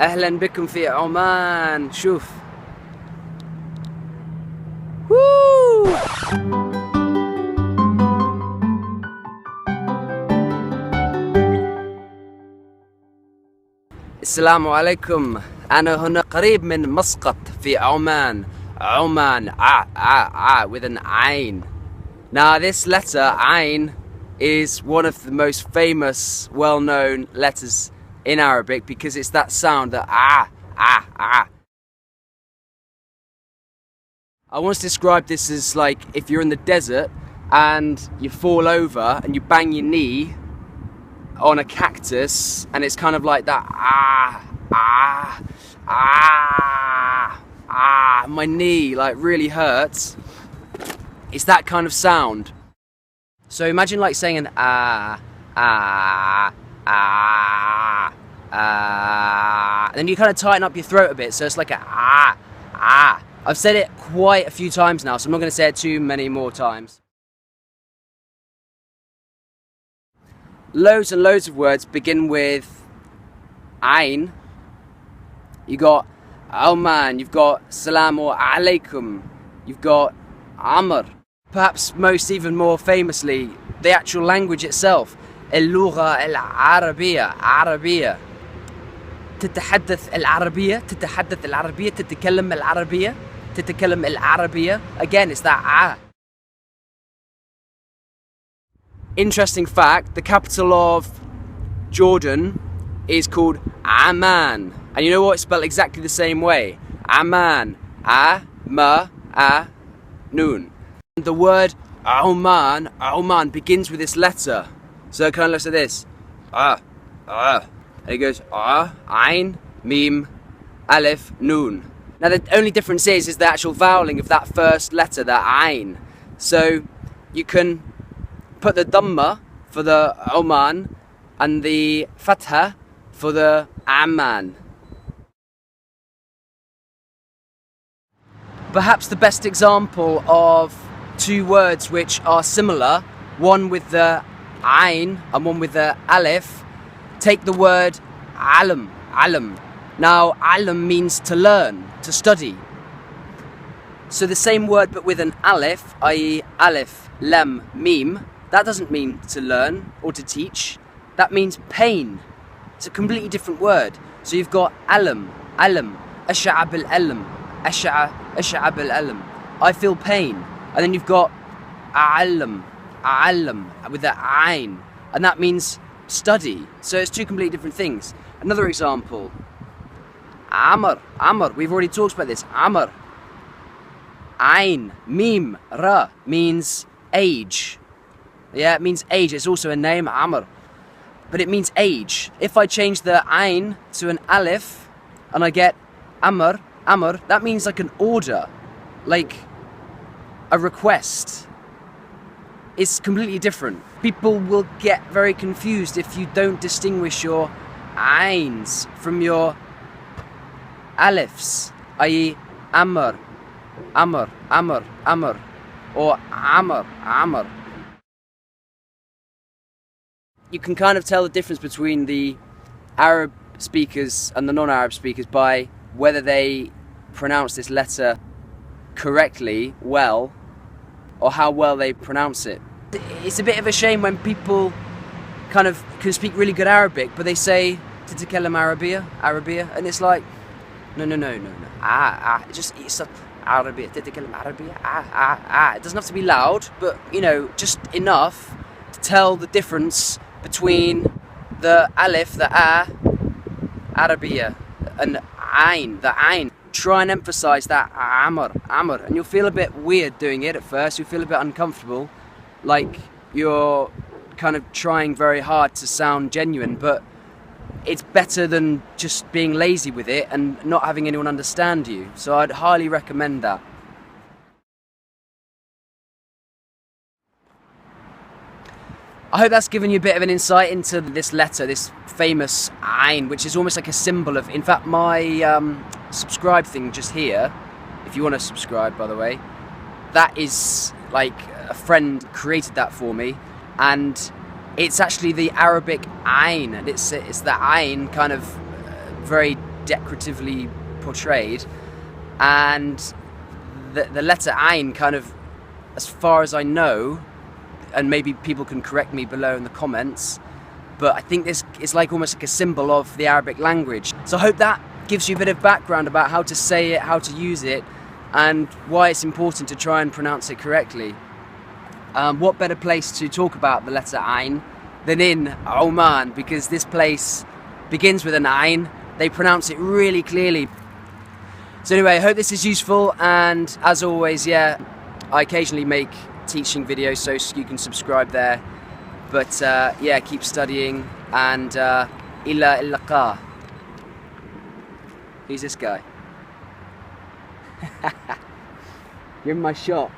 أهلا بكم في عمان. شوف. Woo! السلام عليكم. أنا هنا قريب من مسقط في عمان. عمان. With an ayn. Now this letter, ayn, is one of the most famous, well-known letters in Arabic because it's that sound that I once described this as like if you're in the desert and you fall over and you bang your knee on a cactus and it's kind of like that my knee like really hurts. It's that kind of sound. So imagine like saying an and then you kind of tighten up your throat a bit, so it's like a I've said it quite a few times now, so I'm not going to say it too many more times. Loads and loads of words begin with ayn. You got Oman, you've got Salamu Alaikum, you've got Amr. Perhaps most even more famously, the actual language itself. اللغة العربية عربية. تتحدث العربية تتحدث العربية تتكلم العربية تتكلم العربية. Again, it's that Interesting fact, the capital of Jordan is called Amman. And you know what? It's spelled exactly the same way. Amman. Noon. The word Oman begins with this letter. So it kind of looks like this. And it goes Ayn, Mim, Alif, Noon. Now the only difference is the actual vowelling of that first letter, that Ayn. So you can put the Dhamma for the Oman and the Fatha for the Amman. Perhaps the best example of two words which are similar, one with the Ayn and one with the Alif. Take the word alam. Now alam means to learn, to study. So the same word but with an alif, i.e. alif, lam, mim, that doesn't mean to learn or to teach. That means pain. It's a completely different word. So you've got alam, ash'ab al-alam, ash'ab al-alam. I feel pain. And then you've got a'allam with the ayn, and that means study. So it's two completely different things. Another example, Amr. We've already talked about this. Amr. Ayn, mim, ra means age. Yeah, it means age. It's also a name, Amr, but it means age. If I change the ayn to an alif and I get Amr, that means like an order, like a request. It's completely different. People will get very confused if you don't distinguish your ayns from your alifs, i.e. Amr, or Amr. You can kind of tell the difference between the Arab speakers and the non-Arab speakers by whether they pronounce this letter correctly, well, or how well they pronounce it. It's a bit of a shame when people kind of can speak really good Arabic, but they say تتكلم عربية, and it's like no. It's عربية تتكلم عربية. It doesn't have to be loud, but you know, just enough to tell the difference between the alif, the عربية, and ayn, the ayn. Try and emphasize that Amr, and you'll feel a bit weird doing it at first. You'll feel a bit uncomfortable, like you're kind of trying very hard to sound genuine, but it's better than just being lazy with it and not having anyone understand you. So I'd highly recommend that. I hope that's given you a bit of an insight into this letter, this famous ayn, which is almost like a symbol of, in fact, my subscribe thing just here, if you want to subscribe, by the way, that is like a friend created that for me, and it's actually the Arabic ayn, and it's the ayn kind of very decoratively portrayed, and the letter Ain kind of, as far as I know, and maybe people can correct me below in the comments, but I think this is like almost like a symbol of the Arabic language. So I hope that gives you a bit of background about how to say it, how to use it, and why it's important to try and pronounce it correctly. What better place to talk about the letter Ain than in Oman, because this place begins with an Ain. They pronounce it really clearly. So anyway, I hope this is useful, and as always, yeah, I occasionally make teaching videos, so you can subscribe there. But yeah, keep studying, and ila illaqa. Who's this guy? Give him my shot.